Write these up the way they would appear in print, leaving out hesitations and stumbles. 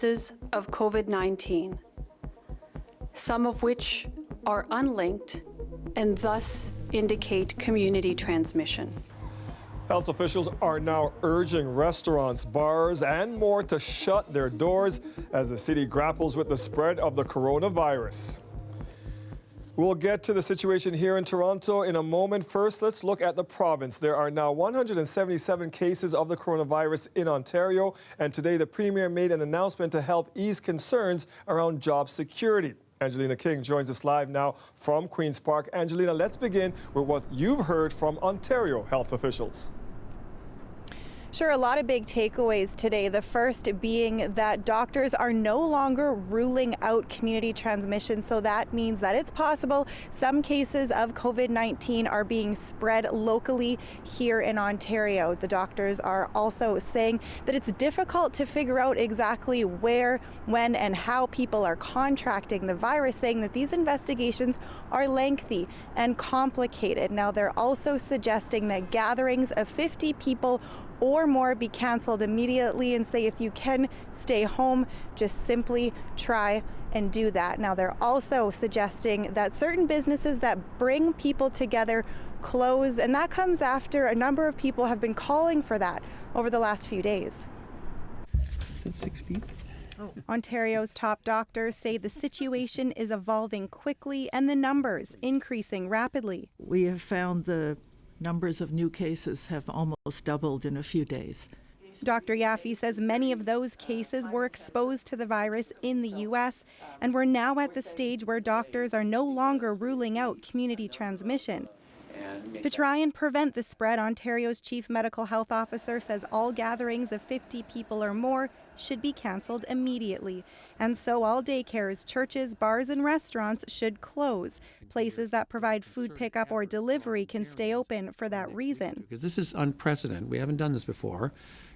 of COVID-19, some of which are unlinked and thus indicate community transmission. Health officials are now urging restaurants, bars, and more to shut their doors as the city grapples with the spread of the coronavirus. We'll get to the situation here in Toronto in a moment. First, let's look at the province. There are now 177 cases of the coronavirus in Ontario, and today the Premier made an announcement to help ease concerns around job security. Angelina King joins us live now from Queen's Park. Angelina, let's begin with what you've heard from Ontario health officials. Sure, a lot of big takeaways today. The first being that doctors are no longer ruling out community transmission. So that means that it's possible some cases of COVID-19 are being spread locally here in Ontario. The doctors are also saying that it's difficult to figure out exactly where, when, and how people are contracting the virus, saying that these investigations are lengthy and complicated. Now, they're also suggesting that gatherings of 50 people or more be canceled immediately, and say if you can stay home, just simply try and do that. Now, they're also suggesting that certain businesses that bring people together close, and that comes after a number of people have been calling for that over the last few days. Is it 6 feet? Ontario's top doctors say the situation is evolving quickly and the numbers increasing rapidly. We have found the numbers of new cases have almost doubled in a few days. Dr. Yaffe says many of those cases were exposed to the virus in the U.S. and we're now at the stage where doctors are no longer ruling out community transmission. To try and prevent the spread, Ontario's chief medical health officer says all gatherings of 50 people or more should be cancelled immediately. And so all daycares, churches, bars, and restaurants should close. Places that provide food pickup or delivery can stay open for that reason. Because this is unprecedented. We haven't done this before,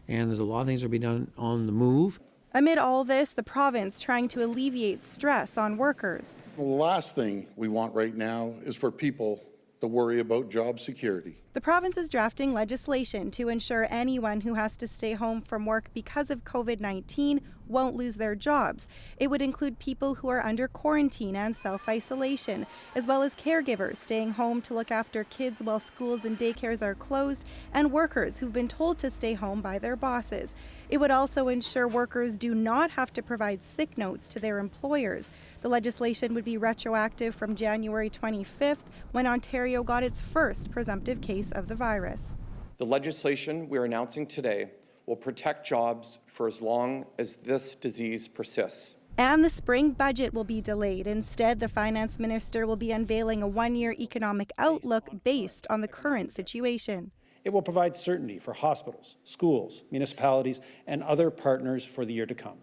and there's a lot of things that are being done on the move. Amid all this, the province trying to alleviate stress on workers. The last thing we want right now is for people to worry about job security. The province is drafting legislation to ensure anyone who has to stay home from work because of COVID-19 won't lose their jobs. It would include people who are under quarantine and self-isolation, as well as caregivers staying home to look after kids while schools and daycares are closed, and workers who've been told to stay home by their bosses. It would also ensure workers do not have to provide sick notes to their employers. The legislation would be retroactive from January 25th, when Ontario got its first presumptive case of the virus. The legislation we're announcing today will protect jobs for as long as this disease persists. And the spring budget will be delayed. Instead, the finance minister will be unveiling a one-year economic outlook based on the current situation. It will provide certainty for hospitals, schools, municipalities, and other partners for the year to come.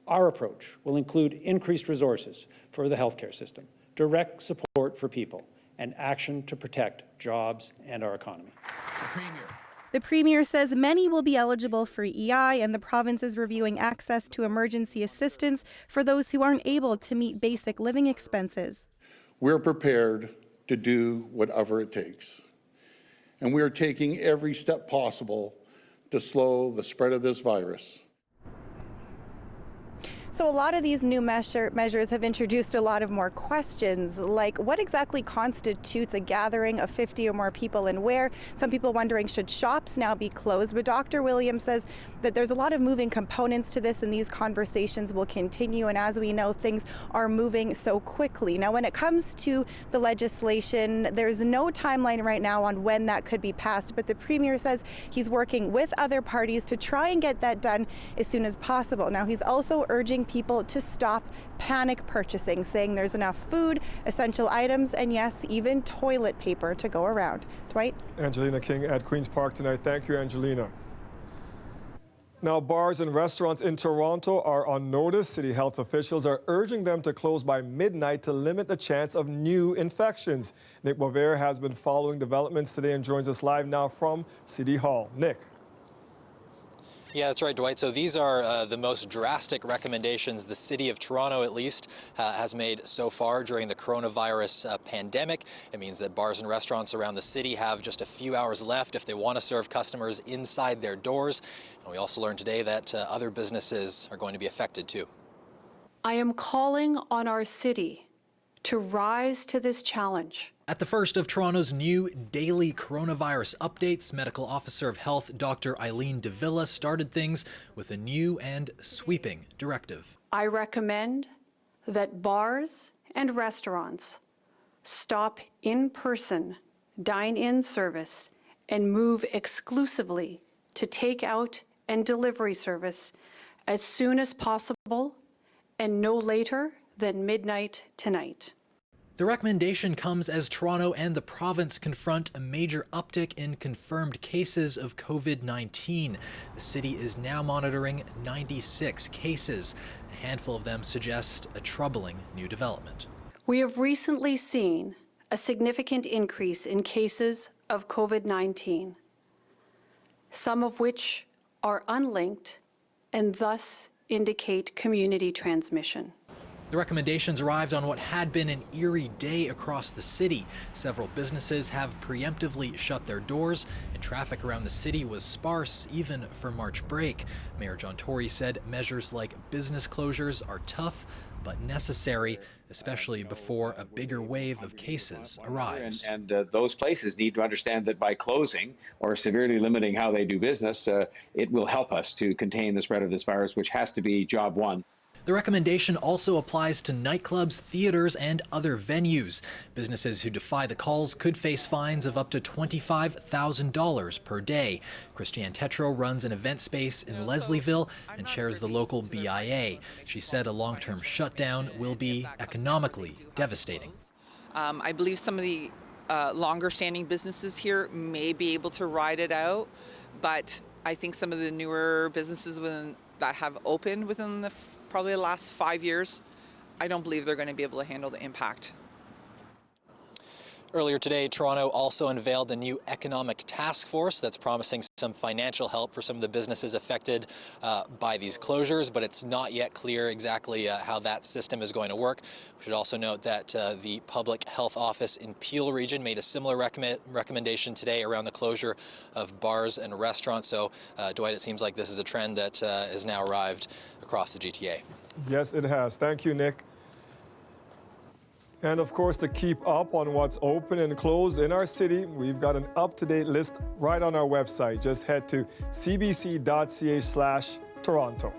Our approach will include increased resources for the healthcare system, direct support for people, and action to protect jobs and our economy. The Premier says many will be eligible for EI, and the province is reviewing access to emergency assistance for those who aren't able to meet basic living expenses. We're prepared to do whatever it takes. And we are taking every step possible to slow the spread of this virus. So a lot of these new measures have introduced a lot of more questions, like what exactly constitutes a gathering of 50 or more people and where? Some people wondering, should shops now be closed? But Dr. Williams says that there's a lot of moving components to this, and these conversations will continue. And as we know, things are moving so quickly. Now, when it comes to the legislation, there's no timeline right now on when that could be passed, but the Premier says he's working with other parties to try and get that done as soon as possible. Now, he's also urging people to stop panic purchasing, saying there's enough food, essential items, and yes, even toilet paper to go around. Dwight? Angelina King at Queen's Park tonight. Thank you, Angelina. Now, bars and restaurants in Toronto are on notice. City health officials are urging them to close by midnight to limit the chance of new infections. Nick Bovair has been following developments today and joins us live now from City Hall. Nick. Yeah, that's right, Dwight. So these are the most drastic recommendations the City of Toronto, at least, has made so far during the coronavirus pandemic. It means that bars and restaurants around the city have just a few hours left if they want to serve customers inside their doors. And we also learned today that other businesses are going to be affected too. I am calling on our city to rise to this challenge. At the first of Toronto's new daily coronavirus updates, Medical Officer of Health Dr. Eileen de Villa started things with a new and sweeping directive. I recommend that bars and restaurants stop in-person dine-in service and move exclusively to takeout and delivery service as soon as possible and no later than midnight tonight. The recommendation comes as Toronto and the province confront a major uptick in confirmed cases of COVID-19. The city is now monitoring 96 cases. A handful of them suggest a troubling new development. We have recently seen a significant increase in cases of COVID-19, some of which are unlinked and thus indicate community transmission. The recommendations arrived on what had been an eerie day across the city. Several businesses have preemptively shut their doors, and traffic around the city was sparse even for March break. Mayor John Tory said measures like business closures are tough but necessary, especially before a bigger wave of cases arrives. And those places need to understand that by closing or severely limiting how they do business, it will help us to contain the spread of this virus, which has to be job one. The recommendation also applies to nightclubs, theaters, and other venues. Businesses who defy the calls could face fines of up to $25,000 per day. Christiane Tetro runs an event space in Leslieville and chairs the local BIA. She said a long-term shutdown will be economically devastating. I believe some of the longer-standing businesses here may be able to ride it out, but I think some of the newer businesses that have opened within probably the last 5 years, I don't believe they're going to be able to handle the impact. Earlier today, Toronto also unveiled a new economic task force that's promising some financial help for some of the businesses affected by these closures, but it's not yet clear exactly how that system is going to work. We should also note that the Public Health Office in Peel Region made a similar recommendation today around the closure of bars and restaurants. So, Dwight, it seems like this is a trend that has now arrived across the GTA. Yes, it has. Thank you, Nick. And of course, to keep up on what's open and closed in our city, we've got an up-to-date list right on our website. Just head to cbc.ca/Toronto.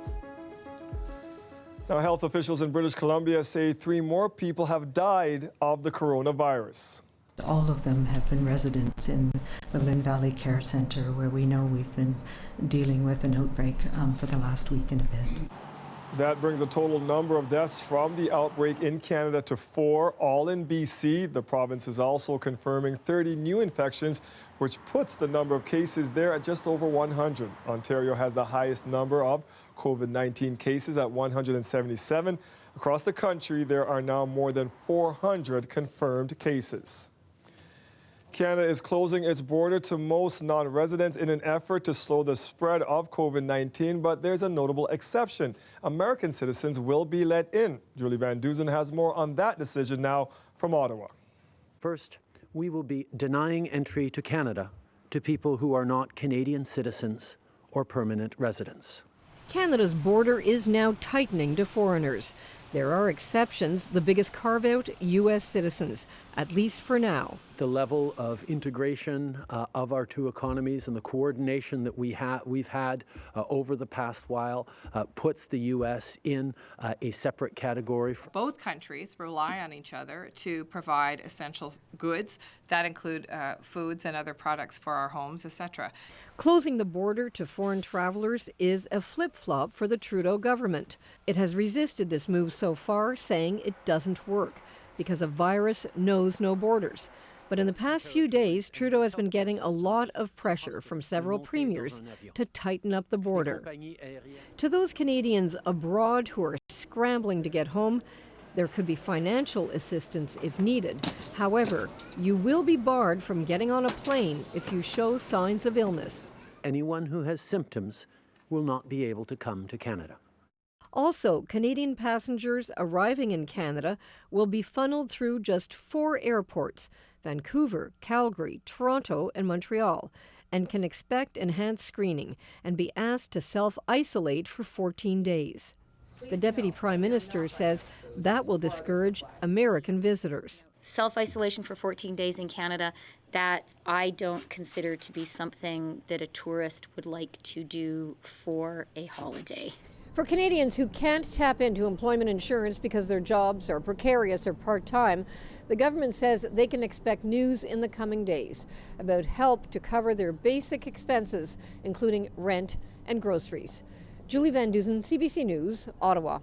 Now, health officials in British Columbia say 3 more people have died of the coronavirus. All of them have been residents in the Lynn Valley Care Centre, where we know we've been dealing with an outbreak for the last week and a bit. That brings the total number of deaths from the outbreak in Canada to 4, all in BC. The province is also confirming 30 new infections, which puts the number of cases there at just over 100. Ontario has the highest number of COVID-19 cases at 177. Across the country, there are now more than 400 confirmed cases. Canada is closing its border to most non-residents in an effort to slow the spread of COVID-19, but there's a notable exception. American citizens will be let in. Julie Van Duzen has more on that decision now from Ottawa. First, we will be denying entry to Canada to people who are not Canadian citizens or permanent residents. Canada's border is now tightening to foreigners. There are exceptions, the biggest carve-out, U.S. citizens, at least for now. The level of integration of our two economies and the coordination that we've had over the past while puts the U.S. in a separate category. Both countries rely on each other to provide essential goods that include foods and other products for our homes, etc. Closing the border to foreign travelers is a flip-flop for the Trudeau government. It has resisted this move so far, saying it doesn't work because a virus knows no borders. But in the past few days, Trudeau has been getting a lot of pressure from several premiers to tighten up the border. To those Canadians abroad who are scrambling to get home, there could be financial assistance if needed. However, you will be barred from getting on a plane if you show signs of illness. Anyone who has symptoms will not be able to come to Canada. Also, Canadian passengers arriving in Canada will be funneled through just 4 airports: Vancouver, Calgary, Toronto, and Montreal, and can expect enhanced screening and be asked to self-isolate for 14 days. The Deputy Prime Minister says that will discourage American visitors. Self-isolation for 14 days in Canada, that I don't consider to be something that a tourist would like to do for a holiday. For Canadians who can't tap into employment insurance because their jobs are precarious or part-time, the government says they can expect news in the coming days about help to cover their basic expenses, including rent and groceries. Julie Van Dusen, CBC News, Ottawa.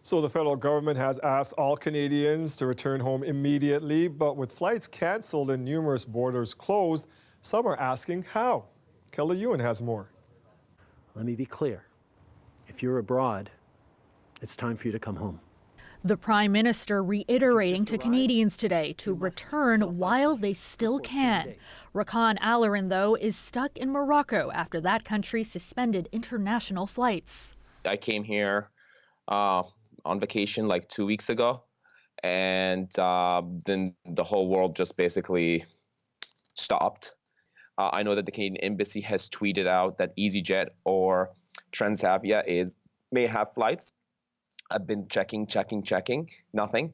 So the federal government has asked all Canadians to return home immediately, but with flights canceled and numerous borders closed, some are asking how. Kelly Ewan has more. Let me be clear. If you're abroad, it's time for you to come home. The Prime Minister reiterating to Canadians today to return while they still can. Rakan Alarin, though, is stuck in Morocco after that country suspended international flights. I came here on vacation like 2 weeks ago, and then the whole world just basically stopped. I know that the Canadian Embassy has tweeted out that EasyJet or Transavia may have flights. I've been checking, nothing.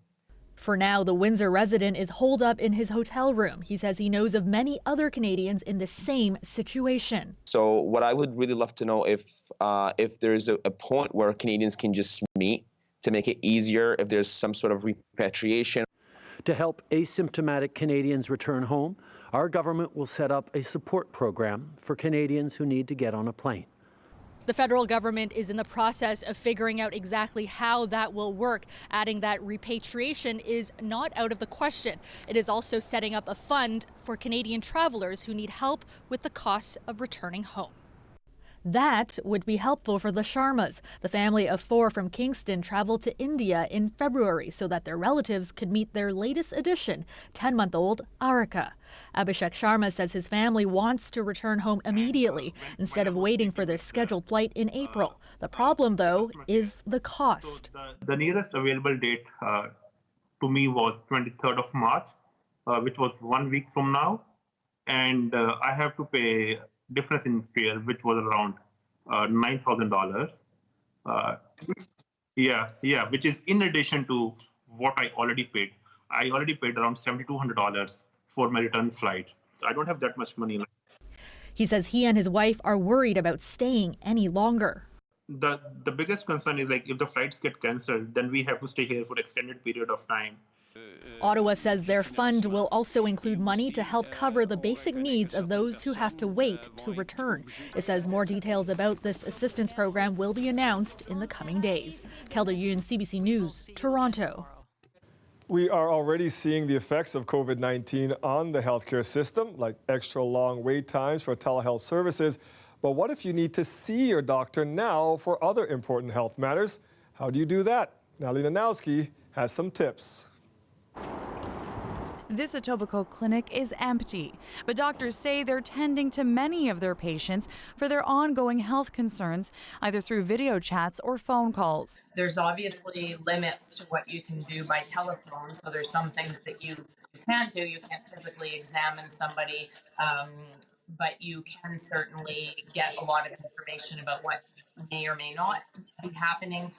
For now, the Windsor resident is holed up in his hotel room. He says he knows of many other Canadians in the same situation. So what I would really love to know if there's a point where Canadians can just meet to make it easier, if there's some sort of repatriation. To help asymptomatic Canadians return home, our government will set up a support program for Canadians who need to get on a plane. The federal government is in the process of figuring out exactly how that will work, adding that repatriation is not out of the question. It is also setting up a fund for Canadian travelers who need help with the costs of returning home. That would be helpful for the Sharmas. The family of 4 from Kingston traveled to India in February so that their relatives could meet their latest addition, 10-month-old Arika. Abhishek Sharma says his family wants to return home immediately instead of waiting for their scheduled flight in April. The problem, though, is the cost. The nearest available date to me was 23rd of March, which was 1 week from now. And I have to pay difference in fare, which was around $9,000. Which is in addition to what I already paid. I already paid around $7,200 for my return flight. So I don't have that much money. He says he and his wife are worried about staying any longer. The biggest concern is like if the flights get cancelled, then we have to stay here for an extended period of time. Ottawa says their fund will also include money to help cover the basic needs of those who have to wait to return. It says more details about this assistance program will be announced in the coming days. Kelda Yoon, CBC News, Toronto. We are already seeing the effects of COVID-19 on the healthcare system, like extra long wait times for telehealth services. But what if you need to see your doctor now for other important health matters? How do you do that? Natalie Nanowski has some tips. This Etobicoke clinic is empty, but doctors say they're tending to many of their patients for their ongoing health concerns, either through video chats or phone calls. There's obviously limits to what you can do by telephone, so there's some things that you can't do. You can't physically examine somebody, but you can certainly get a lot of information about what may or may not be happening.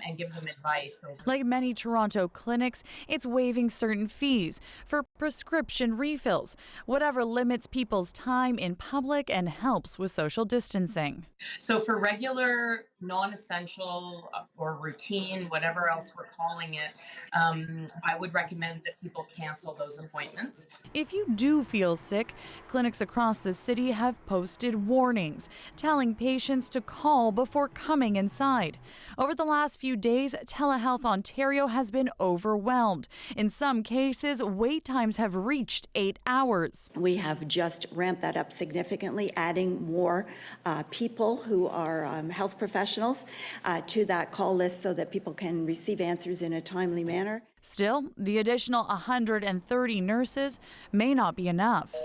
And give them advice. Like many Toronto clinics, it's waiving certain fees for prescription refills, whatever limits people's time in public and helps with social distancing. So for regular, non-essential or routine, whatever else we're calling it, I would recommend that people cancel those appointments. If you do feel sick, clinics across the city have posted warnings, telling patients to call before coming inside. Over the last few days, Telehealth Ontario has been overwhelmed. In some cases, wait times have reached 8 hours. We have just ramped that up significantly, adding more people who are health professionals to that call list so that people can receive answers in a timely manner. Still, the additional 130 nurses may not be enough.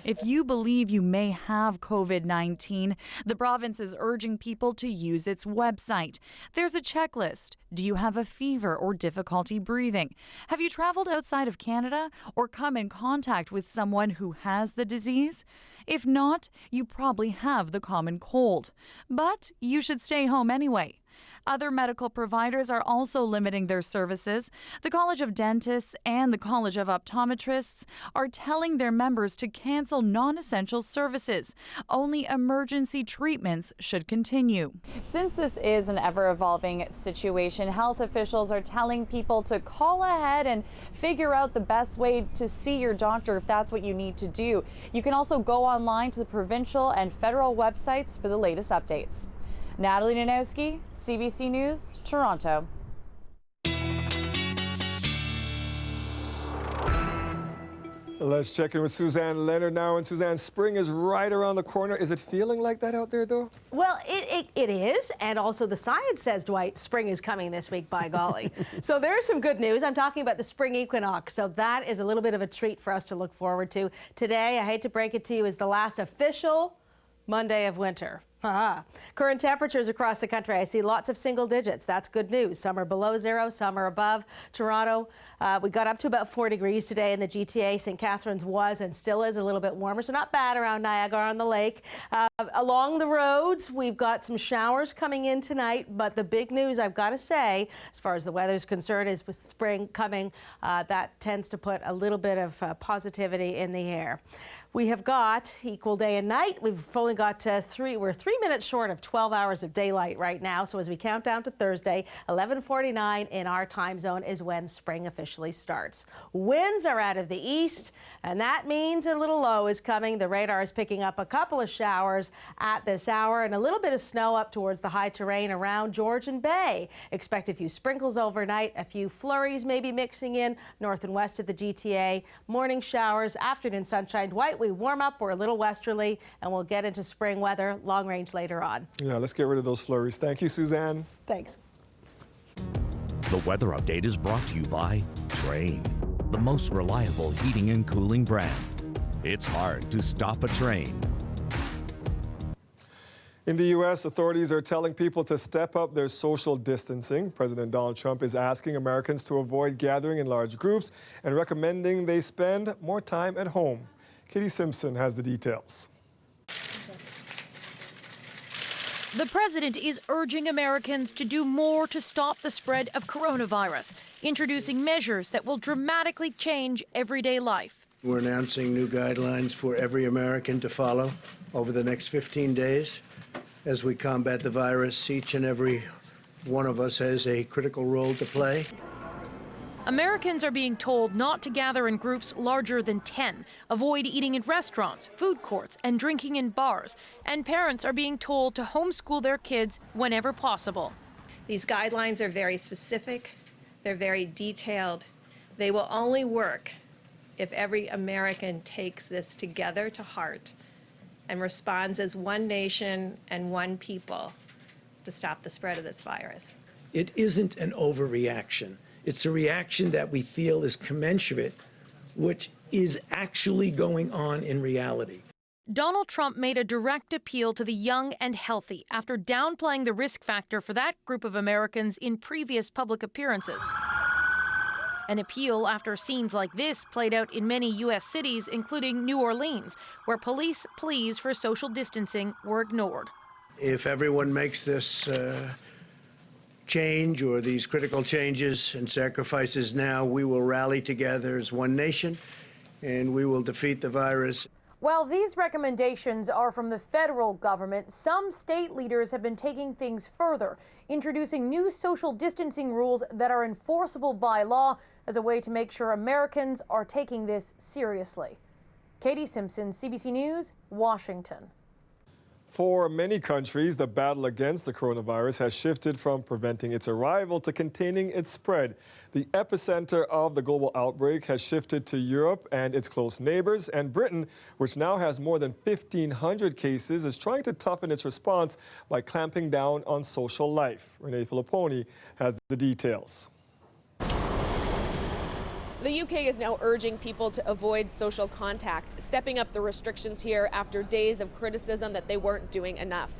If you believe you may have COVID-19, the province is urging people to use its website. There's a checklist. Do you have a fever or difficulty breathing? Have you traveled outside of Canada or come in contact with someone who has the disease? If not, you probably have the common cold. But you should stay home anyway. Other medical providers are also limiting their services. The College of Dentists and the College of Optometrists are telling their members to cancel non-essential services. Only emergency treatments should continue. Since this is an ever-evolving situation, health officials are telling people to call ahead and figure out the best way to see your doctor if that's what you need to do. You can also go online to the provincial and federal websites for the latest updates. Natalie Nanowski, CBC News, Toronto. Let's check in with Suzanne Leonard now. And Suzanne, spring is right around the corner. Is it feeling like that out there, though? Well, it is. And also the science says, Dwight, spring is coming this week, by golly. So there's some good news. I'm talking about the spring equinox. So that is a little bit of a treat for us to look forward to. Today, I hate to break it to you, is the last official Monday of winter. Current temperatures across the country, I see lots of single digits. That's good news. Some are below zero, some are above. Toronto, we got up to about 4 degrees today in the GTA. St. Catharines was and still is a little bit warmer, so not bad around Niagara-on-the-Lake. Along the roads, we've got some showers coming in tonight, but the big news, I've got to say, as far as the weather's concerned, is with spring coming, that tends to put a little bit of positivity in the air. We have got equal day and night. We've only got we're 3 minutes short of 12 hours of daylight right now. So as we count down to Thursday, 11:49 in our time zone is when spring officially starts. Winds are out of the east, and that means a little low is coming. The radar is picking up a couple of showers at this hour and a little bit of snow up towards the high terrain around Georgian Bay. Expect a few sprinkles overnight, a few flurries maybe mixing in north and west of the GTA. Morning showers, afternoon sunshine. Dwight, we warm up, we're a little westerly, and we'll get into spring weather, long range later on. Yeah, let's get rid of those flurries. Thank you, Suzanne. Thanks. The weather update is brought to you by Train, the most reliable heating and cooling brand. It's hard to stop a train. In the U.S., authorities are telling people to step up their social distancing. President Donald Trump is asking Americans to avoid gathering in large groups and recommending they spend more time at home. Katie Simpson has the details. The president is urging Americans to do more to stop the spread of coronavirus, introducing measures that will dramatically change everyday life. We're announcing new guidelines for every American to follow over the next 15 days. As we combat the virus, each and every one of us has a critical role to play. Americans are being told not to gather in groups larger than 10, avoid eating in restaurants, food courts, and drinking in bars, and parents are being told to homeschool their kids whenever possible. These guidelines are very specific, they're very detailed. They will only work if every American takes this together to heart and responds as one nation and one people to stop the spread of this virus. It isn't an overreaction. It's a reaction that we feel is commensurate, which is actually going on in reality. Donald Trump made a direct appeal to the young and healthy after downplaying the risk factor for that group of Americans in previous public appearances. An appeal after scenes like this played out in many U.S. cities, including New Orleans, where police pleas for social distancing were ignored. If everyone makes this change or these critical changes and sacrifices now, we will rally together as one nation and we will defeat the virus. While these recommendations are from the federal government, some state leaders have been taking things further, introducing new social distancing rules that are enforceable by law as a way to make sure Americans are taking this seriously. Katie Simpson, CBC News, Washington. For many countries, the battle against the coronavirus has shifted from preventing its arrival to containing its spread. The epicenter of the global outbreak has shifted to Europe and its close neighbors, and Britain, which now has more than 1,500 cases, is trying to toughen its response by clamping down on social life. Renee Filipponi has the details. The UK is now urging people to avoid social contact, stepping up the restrictions here after days of criticism that they weren't doing enough.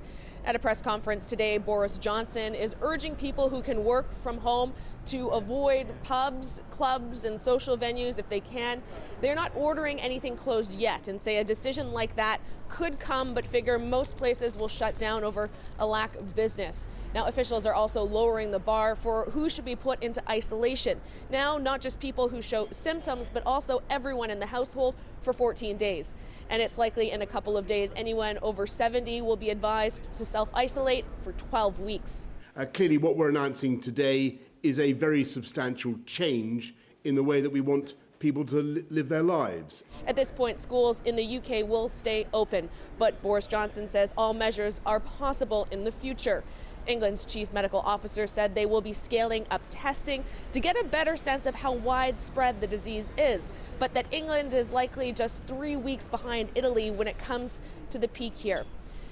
At a press conference today, Boris Johnson is urging people who can work from home to avoid pubs, clubs, and social venues if they can. They're not ordering anything closed yet and say a decision like that could come, but figure most places will shut down over a lack of business. Now, officials are also lowering the bar for who should be put into isolation. Now, not just people who show symptoms, but also everyone in the household for 14 days. And it's likely in a couple of days, anyone over 70 will be advised to self-isolate for 12 weeks. Clearly, what we're announcing today is a very substantial change in the way that we want people to live their lives. At this point, schools in the UK will stay open, but Boris Johnson says all measures are possible in the future. England's chief medical officer said they will be scaling up testing to get a better sense of how widespread the disease is, but that England is likely just 3 weeks behind Italy when it comes to the peak here.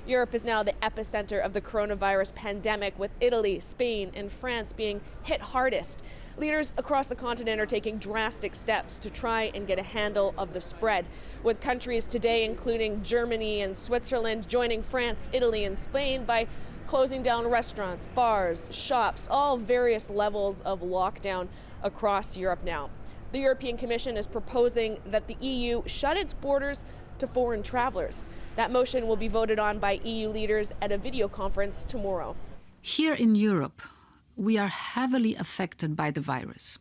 Europe is now the epicenter of the coronavirus pandemic, with Italy, Spain, and France being hit hardest. Leaders across the continent are taking drastic steps to try and get a handle of the spread, with countries today including Germany and Switzerland joining France, Italy, and Spain by closing down restaurants, bars, shops, all various levels of lockdown across Europe now. The European Commission is proposing that the EU shut its borders to foreign travelers. That motion will be voted on by EU leaders at a video conference tomorrow. Here in Europe, we are heavily affected by the virus.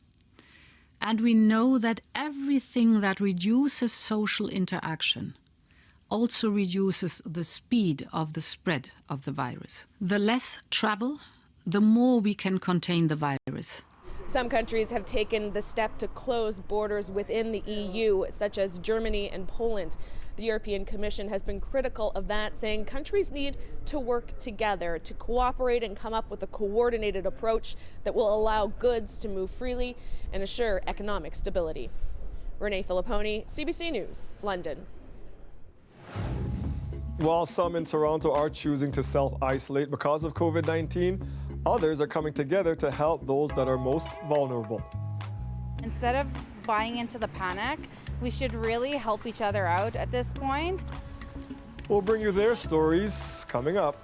And we know that everything that reduces social interaction also reduces the speed of the spread of the virus. The less travel, the more we can contain the virus. Some countries have taken the step to close borders within the EU, such as Germany and Poland. The European Commission has been critical of that, saying countries need to work together to cooperate and come up with a coordinated approach that will allow goods to move freely and assure economic stability. Renee Filipponi, CBC News, London. While some in Toronto are choosing to self-isolate because of COVID-19, others are coming together to help those that are most vulnerable. Instead of buying into the panic, we should really help each other out at this point. We'll bring you their stories coming up.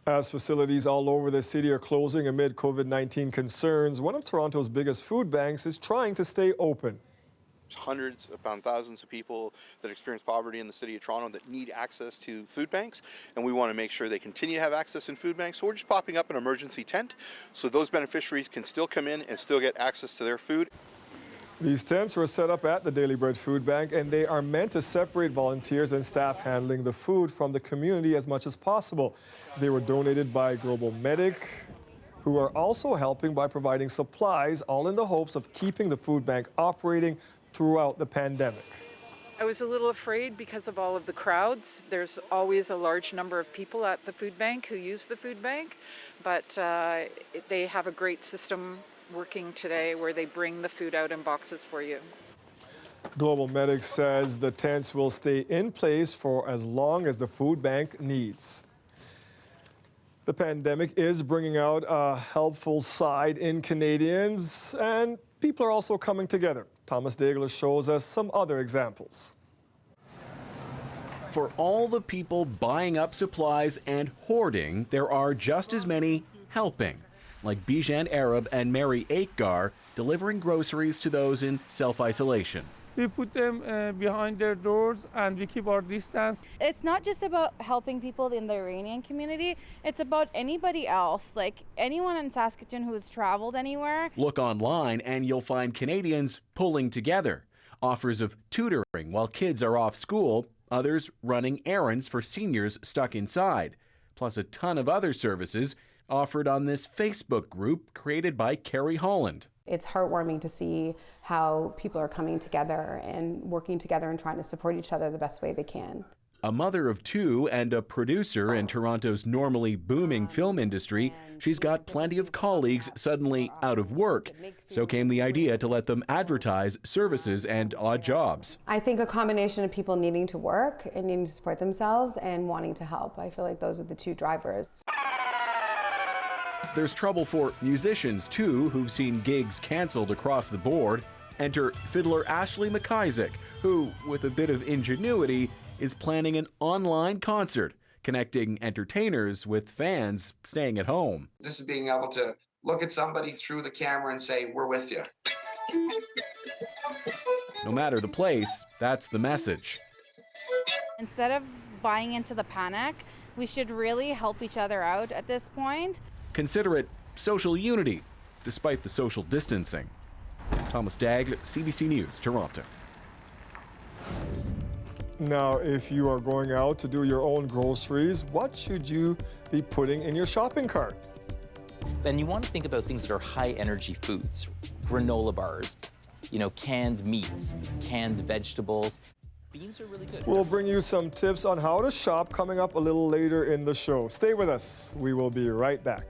As facilities all over the city are closing amid COVID-19 concerns, one of Toronto's biggest food banks is trying to stay open. Hundreds, upon thousands of people that experience poverty in the city of Toronto that need access to food banks, and we want to make sure they continue to have access in food banks. So we're just popping up an emergency tent so those beneficiaries can still come in and still get access to their food. These tents were set up at the Daily Bread Food Bank, and they are meant to separate volunteers and staff handling the food from the community as much as possible. They were donated by Global Medic, who are also helping by providing supplies, all in the hopes of keeping the food bank operating throughout the pandemic. I was a little afraid because of all of the crowds. There's always a large number of people at the food bank who use the food bank, but they have a great system working today where they bring the food out in boxes for you. Global Medic says the tents will stay in place for as long as the food bank needs. The pandemic is bringing out a helpful side in Canadians, and people are also coming together. Thomas Daigle shows us some other examples. For all the people buying up supplies and hoarding, there are just as many helping, like Bijan Arab and Mary Aikgar, delivering groceries to those in self-isolation. We put them behind their doors and we keep our distance. It's not just about helping people in the Iranian community, it's about anybody else, like anyone in Saskatoon who has traveled anywhere. Look online and you'll find Canadians pulling together. Offers of tutoring while kids are off school, others running errands for seniors stuck inside, plus a ton of other services offered on this Facebook group created by Carrie Holland. It's heartwarming to see how people are coming together and working together and trying to support each other the best way they can. A mother of two and a producer in Toronto's normally booming film industry, she's got plenty of colleagues suddenly out of work. So came the idea to let them advertise services and odd jobs. I think a combination of people needing to work and needing to support themselves and wanting to help. I feel like those are the two drivers. There's trouble for musicians, too, who've seen gigs canceled across the board. Enter fiddler Ashley McIsaac, who, with a bit of ingenuity, is planning an online concert, connecting entertainers with fans staying at home. This is being able to look at somebody through the camera and say, "We're with you." No matter the place, that's the message. Instead of buying into the panic, we should really help each other out at this point. Consider it social unity, despite the social distancing. Thomas Daigle, CBC News, Toronto. Now, if you are going out to do your own groceries, what should you be putting in your shopping cart? Then you want to think about things that are high energy foods, granola bars, canned meats, canned vegetables. Beans are really good. We'll bring you some tips on how to shop coming up a little later in the show. Stay with us. We will be right back.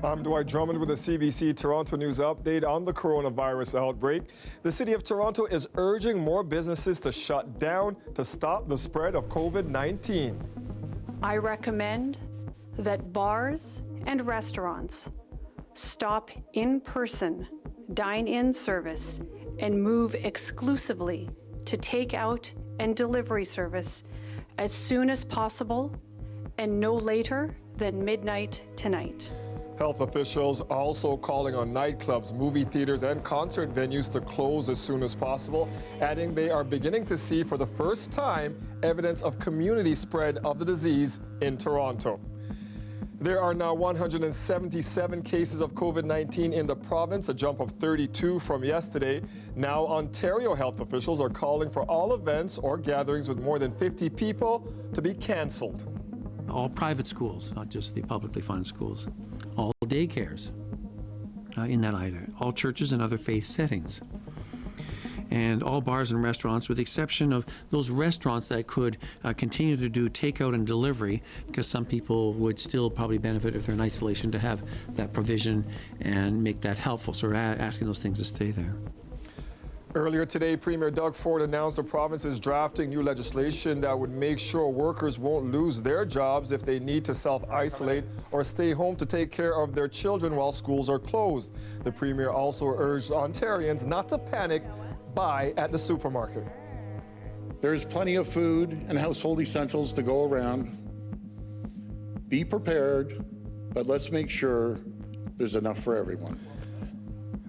I'm Dwight Drummond with the CBC Toronto News Update on the coronavirus outbreak. The City of Toronto is urging more businesses to shut down to stop the spread of COVID-19. I recommend that bars and restaurants stop in-person dine-in service and move exclusively to takeout and delivery service as soon as possible and no later than midnight tonight. Health officials also calling on nightclubs, movie theaters, and concert venues to close as soon as possible, adding they are beginning to see for the first time evidence of community spread of the disease in Toronto. There are now 177 cases of COVID-19 in the province, a jump of 32 from yesterday. Now, Ontario health officials are calling for all events or gatherings with more than 50 people to be cancelled. All private schools, not just the publicly funded schools, all daycares in that item, all churches and other faith settings, and all bars and restaurants, with the exception of those restaurants that could continue to do takeout and delivery, because some people would still probably benefit if they're in isolation to have that provision and make that helpful. So we're asking those things to stay there. Earlier today, Premier Doug Ford announced the province is drafting new legislation that would make sure workers won't lose their jobs if they need to self-isolate or stay home to take care of their children while schools are closed. The Premier also urged Ontarians not to panic, buy at the supermarket. There's plenty of food and household essentials to go around. Be prepared, but let's make sure there's enough for everyone.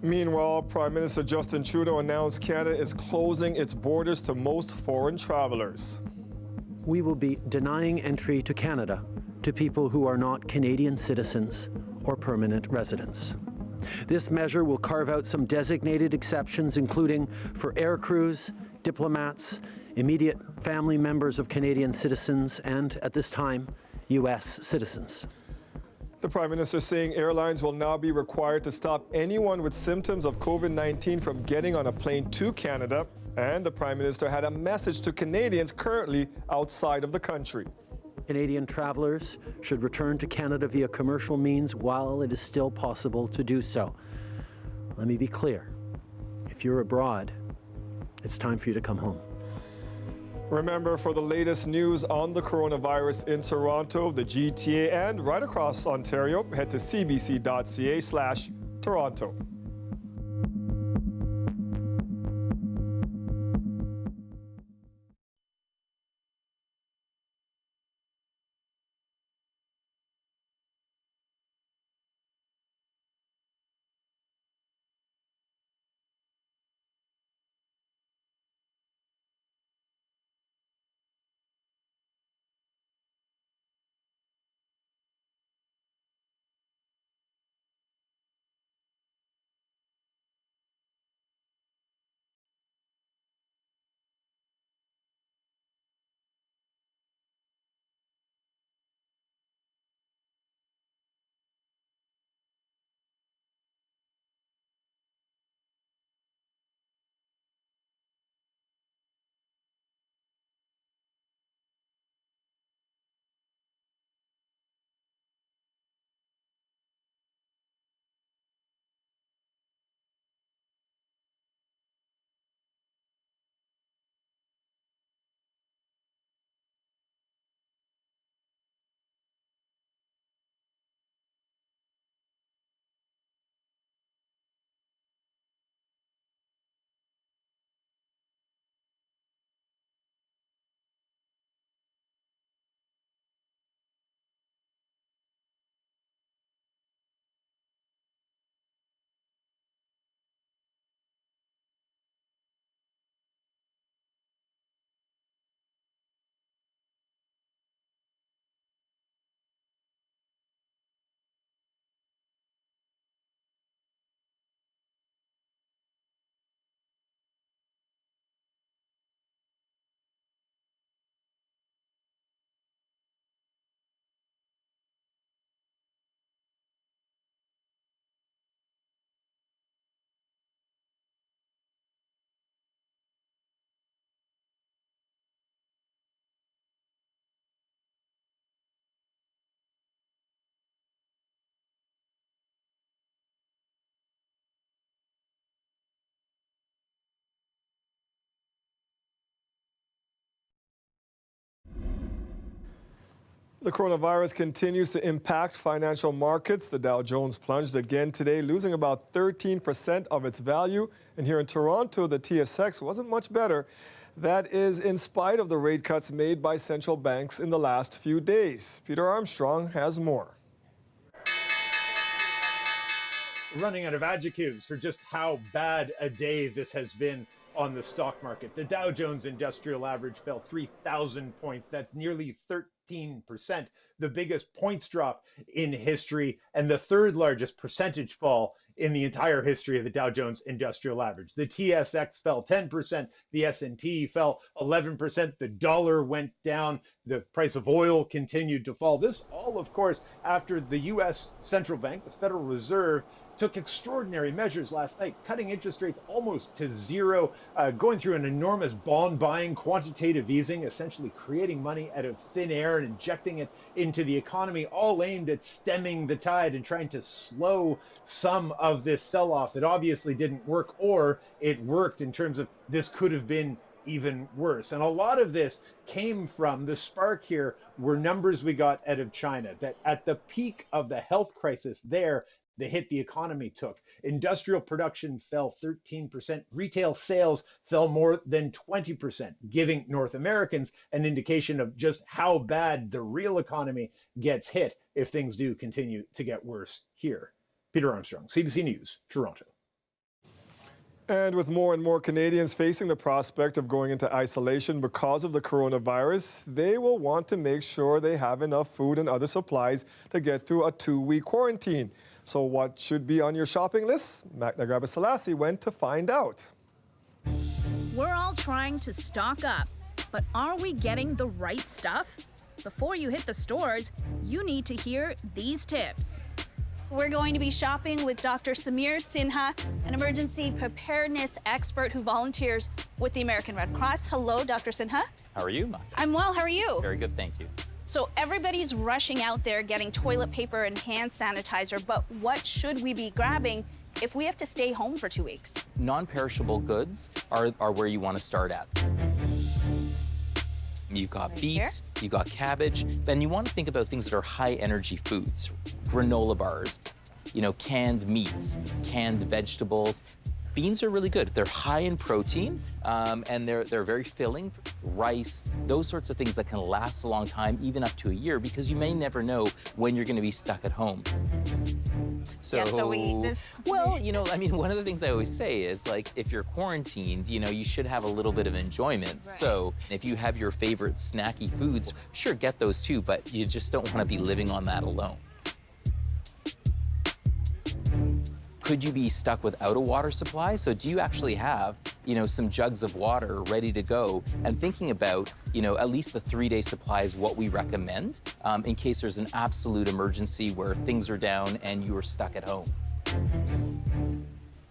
Meanwhile, Prime Minister Justin Trudeau announced Canada is closing its borders to most foreign travelers. We will be denying entry to Canada to people who are not Canadian citizens or permanent residents. This measure will carve out some designated exceptions, including for air crews, diplomats, immediate family members of Canadian citizens, and, at this time, U.S. citizens. The Prime Minister saying airlines will now be required to stop anyone with symptoms of COVID-19 from getting on a plane to Canada. And the Prime Minister had a message to Canadians currently outside of the country. Canadian travelers should return to Canada via commercial means while it is still possible to do so. Let me be clear. If you're abroad, it's time for you to come home. Remember, for the latest news on the coronavirus in Toronto, the GTA, and right across Ontario, head to cbc.ca/Toronto. The coronavirus continues to impact financial markets. The Dow Jones plunged again today, losing about 13% of its value. And here in Toronto, the TSX wasn't much better. That is in spite of the rate cuts made by central banks in the last few days. Peter Armstrong has more. Running out of adjectives for just how bad a day this has been on the stock market. The Dow Jones Industrial Average fell 3,000 points. That's nearly 13%, the biggest points drop in history and the third largest percentage fall in the entire history of the Dow Jones Industrial Average. The TSX fell 10%, the S&P fell 11%, the dollar went down, the price of oil continued to fall. This all, of course, after the U.S. Central Bank, the Federal Reserve, took extraordinary measures last night, cutting interest rates almost to zero, going through an enormous bond buying, quantitative easing, essentially creating money out of thin air and injecting it into the economy, all aimed at stemming the tide and trying to slow some of this sell-off. It obviously didn't work, or it worked in terms of this could have been even worse. And a lot of this came from the spark here were numbers we got out of China, that at the peak of the health crisis there, the hit the economy took. Industrial production fell 13%. Retail sales fell more than 20%, giving North Americans an indication of just how bad the real economy gets hit if things do continue to get worse here. Peter Armstrong, CBC News, Toronto. And with more and more Canadians facing the prospect of going into isolation because of the coronavirus, they will want to make sure they have enough food and other supplies to get through a 2-week quarantine. So what should be on your shopping list? Magna Selassie went to find out. We're all trying to stock up, but are we getting the right stuff? Before you hit the stores, you need to hear these tips. We're going to be shopping with Dr. Samir Sinha, an emergency preparedness expert who volunteers with the American Red Cross. Hello, Dr. Sinha. How are you, Magda? I'm well, how are you? Very good, thank you. So everybody's rushing out there getting toilet paper and hand sanitizer, but what should we be grabbing if we have to stay home for 2 weeks? Non-perishable goods are where you want to start at. You've got beets, you've got cabbage, then you want to think about things that are high energy foods, granola bars, canned meats, canned vegetables. Beans are really good. They're high in protein, and they're very filling. Rice, those sorts of things that can last a long time, even up to a year, because you may never know when you're going to be stuck at home. So, we eat this. Well, one of the things I always say is, like, if you're quarantined, you should have a little bit of enjoyment. Right. So if you have your favorite snacky foods, sure, get those too, but you just don't want to be living on that alone. Could you be stuck without a water supply? So do you actually have, some jugs of water ready to go? And thinking about, at least a 3-day supply is what we recommend in case there's an absolute emergency where things are down and you are stuck at home.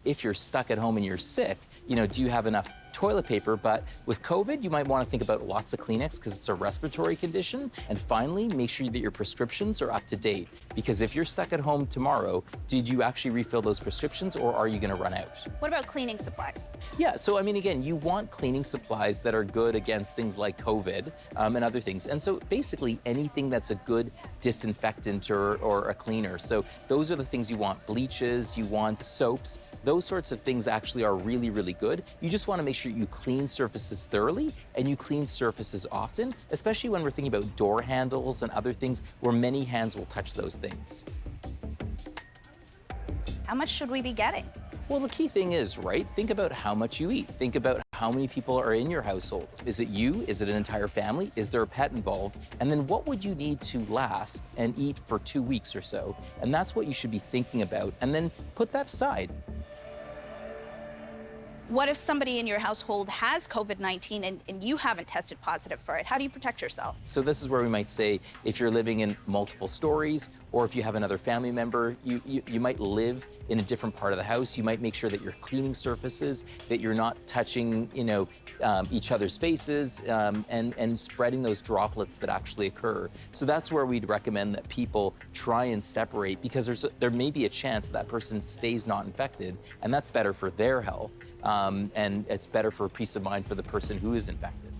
If you're stuck at home and you're sick, do you have enough toilet paper? But with COVID, you might want to think about lots of Kleenex because it's a respiratory condition. And finally, make sure that your prescriptions are up to date. Because if you're stuck at home tomorrow, did you actually refill those prescriptions or are you going to run out? What about cleaning supplies? Yeah, so again, you want cleaning supplies that are good against things like COVID and other things. And so basically anything that's a good disinfectant or a cleaner. So those are the things you want. Bleaches, you want soaps. Those sorts of things actually are really, really good. You just want to make sure you clean surfaces thoroughly and you clean surfaces often, especially when we're thinking about door handles and other things where many hands will touch those things. How much should we be getting? Well, the key thing is, right, think about how much you eat. Think about how many people are in your household. Is it you? Is it an entire family? Is there a pet involved? And then what would you need to last and eat for 2 weeks or so? And that's what you should be thinking about. And then put that aside. What if somebody in your household has COVID-19 and you haven't tested positive for it? How do you protect yourself? So this is where we might say, if you're living in multiple stories, or if you have another family member, you might live in a different part of the house. You might make sure that you're cleaning surfaces, that you're not touching, each other's faces, and spreading those droplets that actually occur. So that's where we'd recommend that people try and separate, because there may be a chance that person stays not infected, and that's better for their health, and it's better for peace of mind for the person who is infected.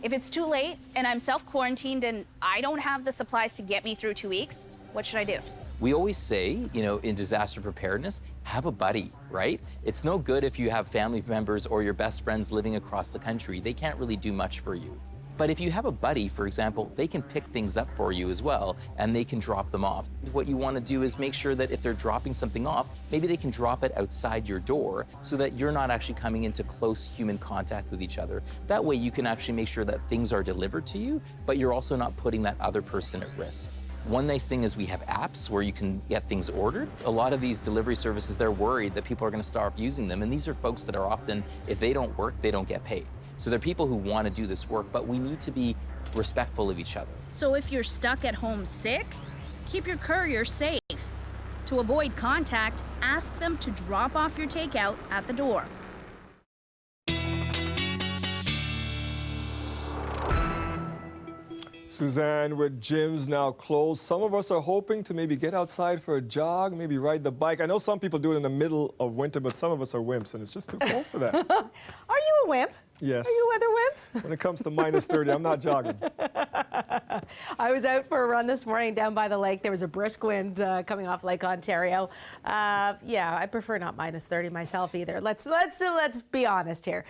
If it's too late and I'm self-quarantined and I don't have the supplies to get me through 2 weeks, what should I do? We always say, in disaster preparedness, have a buddy, right? It's no good if you have family members or your best friends living across the country. They can't really do much for you. But if you have a buddy, for example, they can pick things up for you as well, and they can drop them off. What you want to do is make sure that if they're dropping something off, maybe they can drop it outside your door so that you're not actually coming into close human contact with each other. That way you can actually make sure that things are delivered to you, but you're also not putting that other person at risk. One nice thing is we have apps where you can get things ordered. A lot of these delivery services, they're worried that people are going to stop using them, and these are folks that are often, if they don't work, they don't get paid. So they're people who want to do this work, but we need to be respectful of each other. So if you're stuck at home sick, keep your courier safe. To avoid contact, ask them to drop off your takeout at the door. Suzanne, with gyms now closed, some of us are hoping to maybe get outside for a jog, maybe ride the bike. I know some people do it in the middle of winter, but some of us are wimps, and it's just too cold for that. Are you a wimp? Yes. Are you a weather wimp? When it comes to minus 30, I'm not jogging. I was out for a run this morning down by the lake. There was a brisk wind coming off Lake Ontario. Yeah, I prefer not minus 30 myself either. Let's be honest here.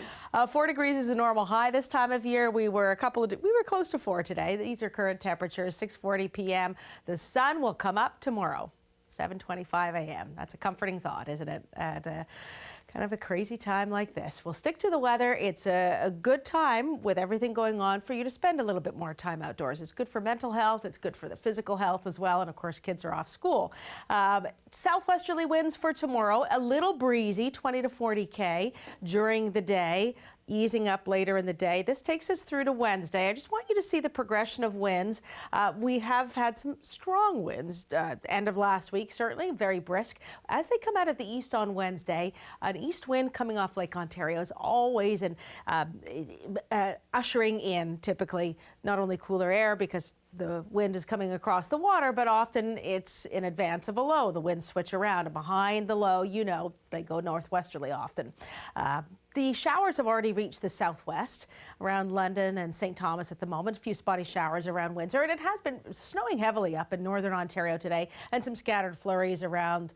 4 degrees is a normal high this time of year. We were close to 4 today. These are current temperatures. 6:40 p.m. The sun will come up tomorrow. 7:25 a.m. That's a comforting thought, isn't it? At kind of a crazy time like this. We'll stick to the weather. It's a good time with everything going on for you to spend a little bit more time outdoors. It's good for mental health. It's good for the physical health as well. And of course, kids are off school. Southwesterly winds for tomorrow. A little breezy, 20 to 40 k during the day. Easing up later in the day. This takes us through to Wednesday. I just want you to see the progression of winds. We have had some strong winds end of last week, certainly very brisk. As they come out of the east on Wednesday, an east wind coming off Lake Ontario is always ushering in typically not only cooler air because the wind is coming across the water, but often it's in advance of a low. The winds switch around, and behind the low, they go northwesterly often. The showers have already reached the southwest around London and St. Thomas at the moment. A few spotty showers around Windsor, and it has been snowing heavily up in northern Ontario today, and some scattered flurries around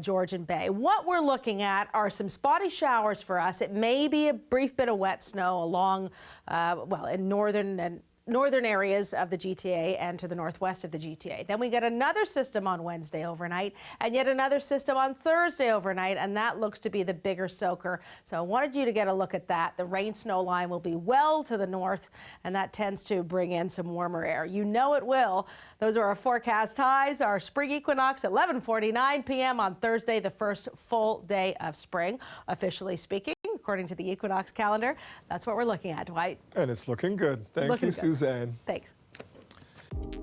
Georgian Bay. What we're looking at are some spotty showers for us. It may be a brief bit of wet snow along, in northern areas of the GTA and to the northwest of the GTA. Then we get another system on Wednesday overnight and yet another system on Thursday overnight, and that looks to be the bigger soaker. So I wanted you to get a look at that. The rain-snow line will be well to the north, and that tends to bring in some warmer air. You know it will. Those are our forecast highs. Our spring equinox, 11:49 p.m. on Thursday, the first full day of spring, officially speaking. According to the equinox calendar, that's what we're looking at, Dwight. And it's looking good. Thank you, Suzanne. Thanks.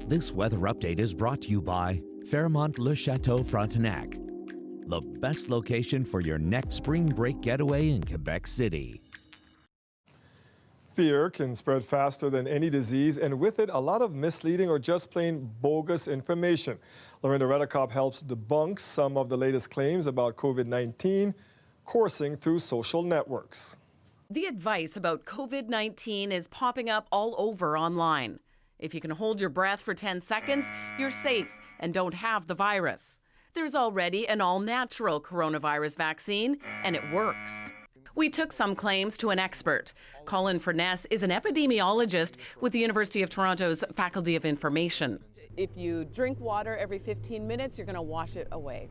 This weather update is brought to you by Fairmont Le Chateau Frontenac, the best location for your next spring break getaway in Quebec City. Fear can spread faster than any disease, and with it, a lot of misleading or just plain bogus information. Lorinda Redekop helps debunk some of the latest claims about COVID-19 coursing through social networks. The advice about COVID-19 is popping up all over online. If you can hold your breath for 10 seconds, you're safe and don't have the virus. There's already an all-natural coronavirus vaccine, and it works. We took some claims to an expert. Colin Furness is an epidemiologist with the University of Toronto's Faculty of Information. If you drink water every 15 minutes, you're going to wash it away.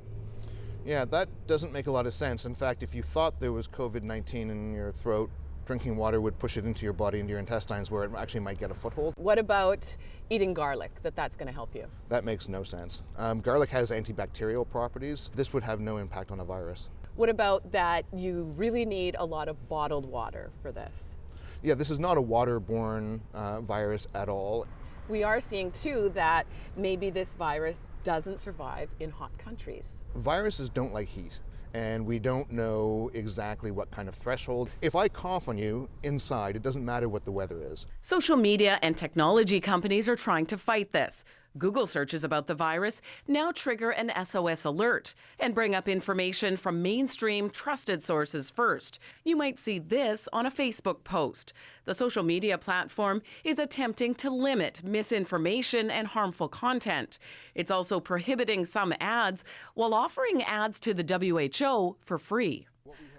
Yeah, that doesn't make a lot of sense. In fact, if you thought there was COVID-19 in your throat, drinking water would push it into your body, into your intestines, where it actually might get a foothold. What about eating garlic, that's going to help you? That makes no sense. Garlic has antibacterial properties. This would have no impact on a virus. What about that you really need a lot of bottled water for this? Yeah, this is not a waterborne virus at all. We are seeing, too, that maybe this virus doesn't survive in hot countries. Viruses don't like heat, and we don't know exactly what kind of threshold. If I cough on you inside, it doesn't matter what the weather is. Social media and technology companies are trying to fight this. Google searches about the virus now trigger an SOS alert and bring up information from mainstream trusted sources first. You might see this on a Facebook post. The social media platform is attempting to limit misinformation and harmful content. It's also prohibiting some ads while offering ads to the WHO for free.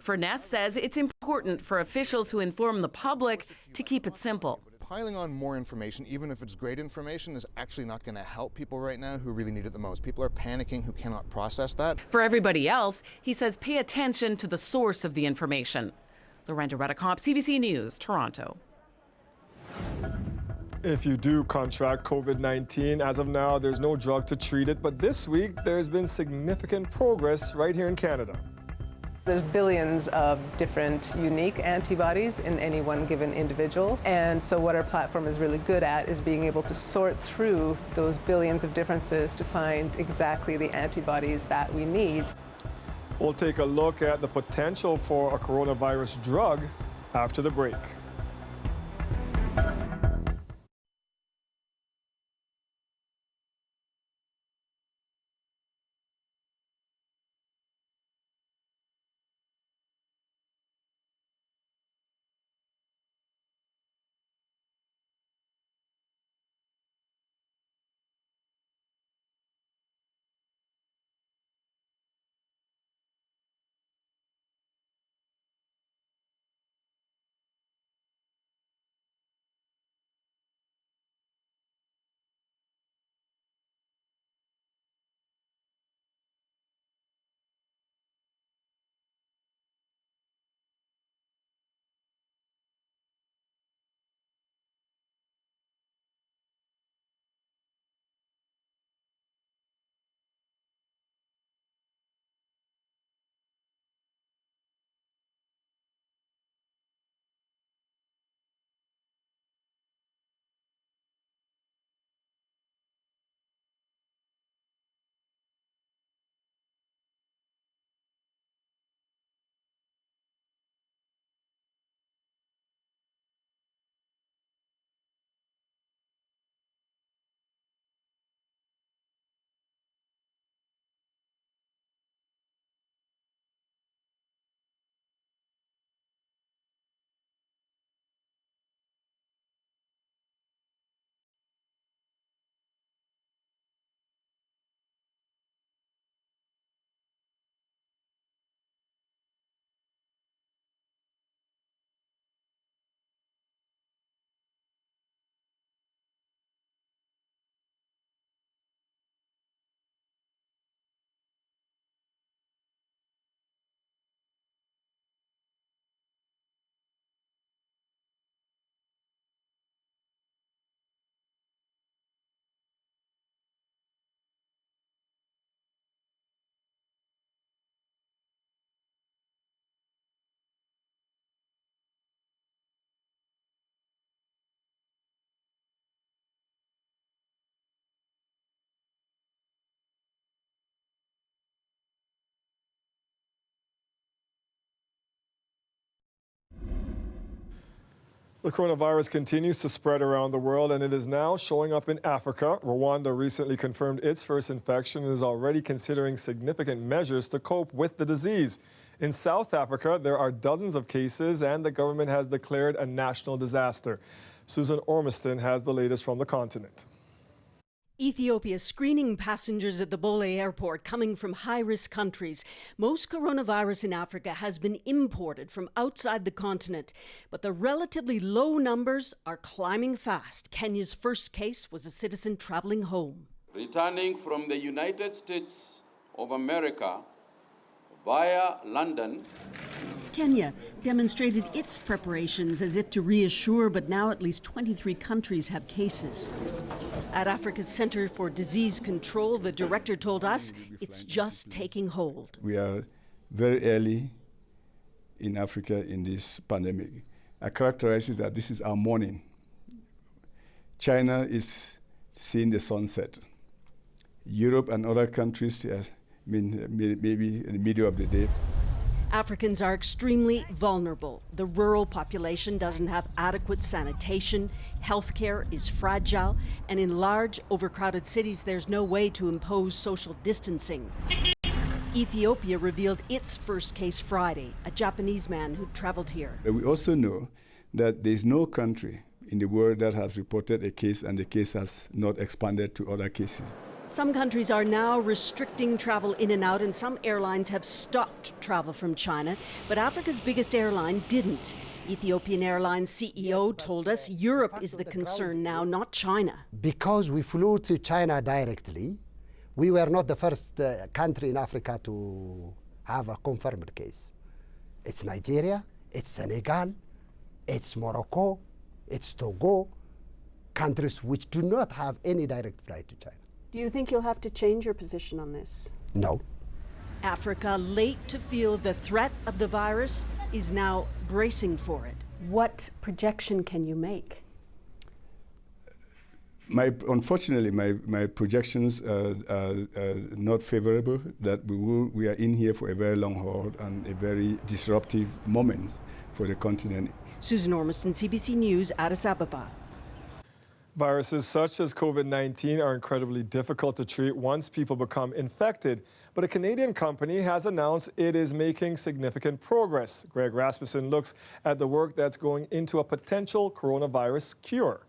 Furness says it's important for officials who inform the public to keep it simple. Piling on more information, even if it's great information, is actually not going to help people right now who really need it the most. People are panicking who cannot process that. For everybody else, he says pay attention to the source of the information. Lorenda Redicomp, CBC News, Toronto. If you do contract COVID-19, as of now, there's no drug to treat it, but this week there's been significant progress right here in Canada. There's billions of different unique antibodies in any one given individual. And so what our platform is really good at is being able to sort through those billions of differences to find exactly the antibodies that we need. We'll take a look at the potential for a coronavirus drug after the break. The coronavirus continues to spread around the world, and it is now showing up in Africa. Rwanda recently confirmed its first infection and is already considering significant measures to cope with the disease. In South Africa, there are dozens of cases, and the government has declared a national disaster. Susan Ormiston has the latest from the continent. Ethiopia is screening passengers at the Bole airport coming from high-risk countries. Most coronavirus in Africa has been imported from outside the continent, but the relatively low numbers are climbing fast. Kenya's first case was a citizen traveling home. Returning from the United States of America via London. Kenya demonstrated its preparations as if to reassure, but now at least 23 countries have cases. At Africa's Center for Disease Control, the director told us it's just taking hold. We are very early in Africa in this pandemic. I characterize it that this is our morning. China is seeing the sunset. Europe and other countries, maybe in the middle of the day. Africans are extremely vulnerable. The rural population doesn't have adequate sanitation, healthcare is fragile, and in large, overcrowded cities, there's no way to impose social distancing. Ethiopia revealed its first case Friday, a Japanese man who'd traveled here. But we also know that there's no country in the world that has reported a case and the case has not expanded to other cases. Some countries are now restricting travel in and out, and some airlines have stopped travel from China, but Africa's biggest airline didn't. Ethiopian Airlines CEO told us Europe is the concern now, not China. Because we flew to China directly, we were not the first country in Africa to have a confirmed case. It's Nigeria, it's Senegal, it's Morocco, it's Togo, countries which do not have any direct flight to China. Do you think you'll have to change your position on this? No. Africa, late to feel the threat of the virus, is now bracing for it. What projection can you make? Unfortunately, my projections are not favorable, that we are in here for a very long haul and a very disruptive moment for the continent. Susan Ormiston, CBC News, Addis Ababa. Viruses such as COVID-19 are incredibly difficult to treat once people become infected, but a Canadian company has announced it is making significant progress. Greg Rasmussen looks at the work that's going into a potential coronavirus cure.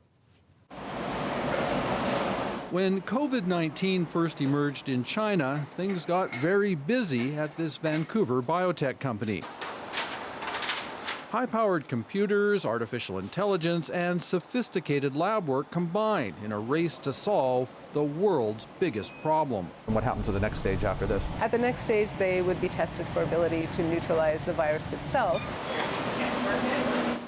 When COVID-19 first emerged in China, things got very busy at this Vancouver biotech company. High-powered computers, artificial intelligence, and sophisticated lab work combined in a race to solve the world's biggest problem. And what happens at the next stage after this? At the next stage, they would be tested for ability to neutralize the virus itself.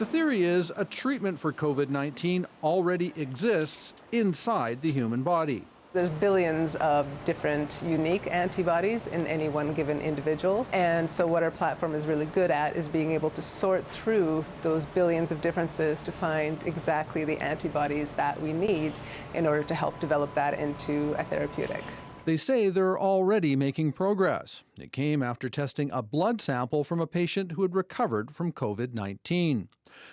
The theory is a treatment for COVID-19 already exists inside the human body. There's billions of different unique antibodies in any one given individual. And so what our platform is really good at is being able to sort through those billions of differences to find exactly the antibodies that we need in order to help develop that into a therapeutic. They say they're already making progress. It came after testing a blood sample from a patient who had recovered from COVID-19.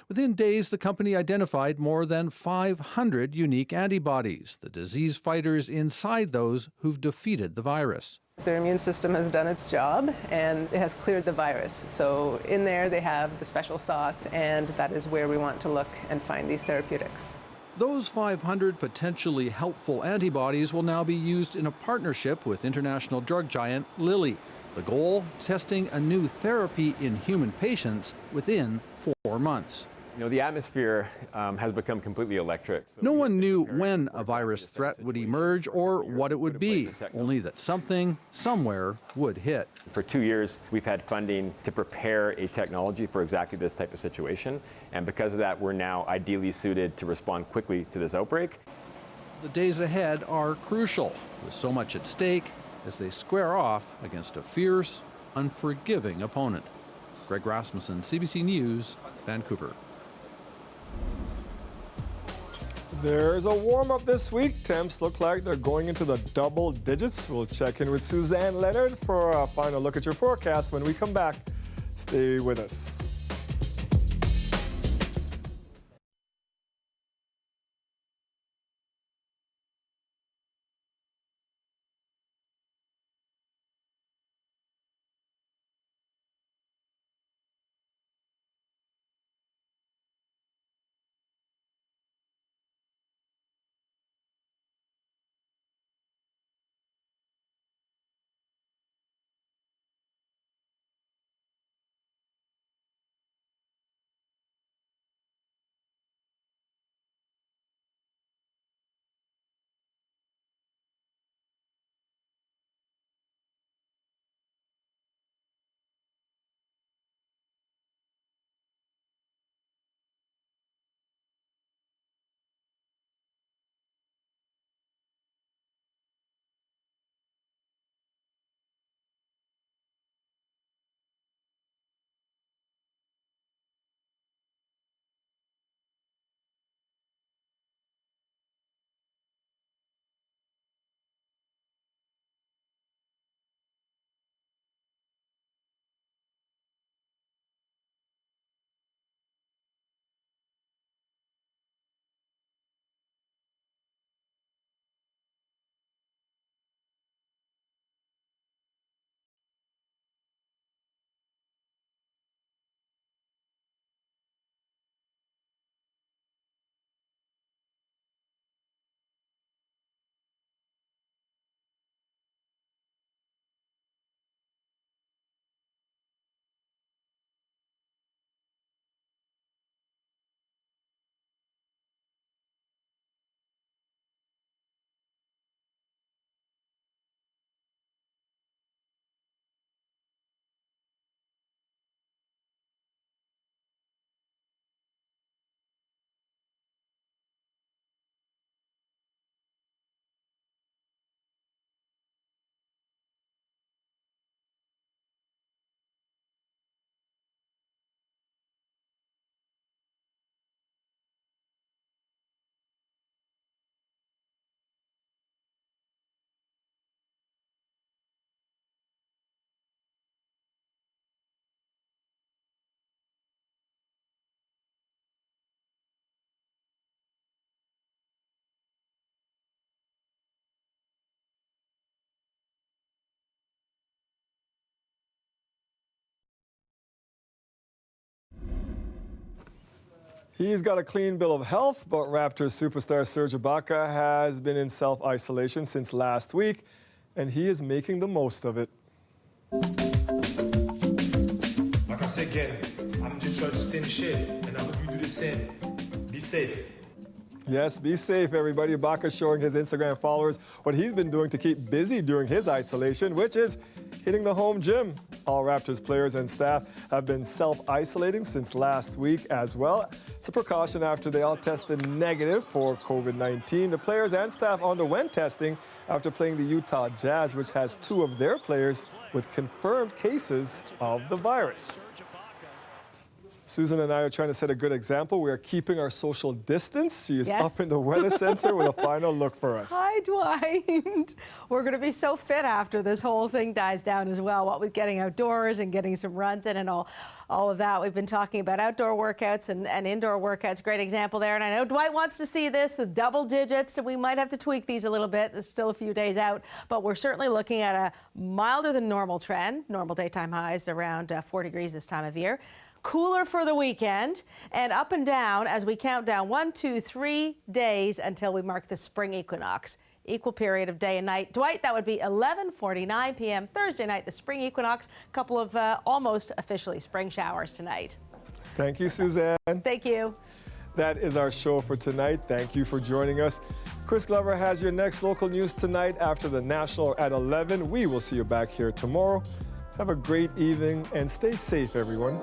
Within days, the company identified more than 500 unique antibodies, the disease fighters inside those who've defeated the virus. Their immune system has done its job and it has cleared the virus. So in there they have the special sauce, and that is where we want to look and find these therapeutics. Those 500 potentially helpful antibodies will now be used in a partnership with international drug giant Lilly. The goal, testing a new therapy in human patients within 4 months. You know, the atmosphere has become completely electric. No one knew when a virus threat would emerge or what it would be, only that something, somewhere, would hit. For 2 years, we've had funding to prepare a technology for exactly this type of situation. And because of that, we're now ideally suited to respond quickly to this outbreak. The days ahead are crucial, with so much at stake as they square off against a fierce, unforgiving opponent. Greg Rasmussen, CBC News, Vancouver. There's a warm-up this week. Temps look like they're going into the double digits. We'll check in with Suzanne Leonard for a final look at your forecast when we come back. Stay with us. He's got a clean bill of health, but Raptors superstar Serge Ibaka has been in self-isolation since last week, and he is making the most of it. Like I said again, I'm just trying to stay in the shade, and I hope you do the same. Be safe. Yes, be safe, everybody. Ibaka showing his Instagram followers what he's been doing to keep busy during his isolation, which is hitting the home gym. All Raptors players and staff have been self-isolating since last week as well. It's a precaution after they all tested negative for COVID-19. The players and staff underwent testing after playing the Utah Jazz, which has 2 of their players with confirmed cases of the virus. Susan and I are trying to set a good example. We are keeping our social distance. She is up in the weather center with a final look for us. Hi, Dwight. We're going to be so fit after this whole thing dies down as well. What with getting outdoors and getting some runs in and all of that. We've been talking about outdoor workouts and indoor workouts. Great example there. And I know Dwight wants to see this, the double digits. So we might have to tweak these a little bit. There's still a few days out, but we're certainly looking at a milder than normal trend. Normal daytime highs around 4 degrees this time of year. Cooler for the weekend, and up and down as we count down 1, 2, 3 days until we mark the spring equinox. Equal period of day and night. Dwight, that would be 11:49 p.m. Thursday night, the spring equinox. A couple of almost officially spring showers tonight. Thank you, Suzanne. Thank you. That is our show for tonight. Thank you for joining us. Chris Glover has your next local news tonight after the National at 11. We will see you back here tomorrow. Have a great evening and stay safe, everyone.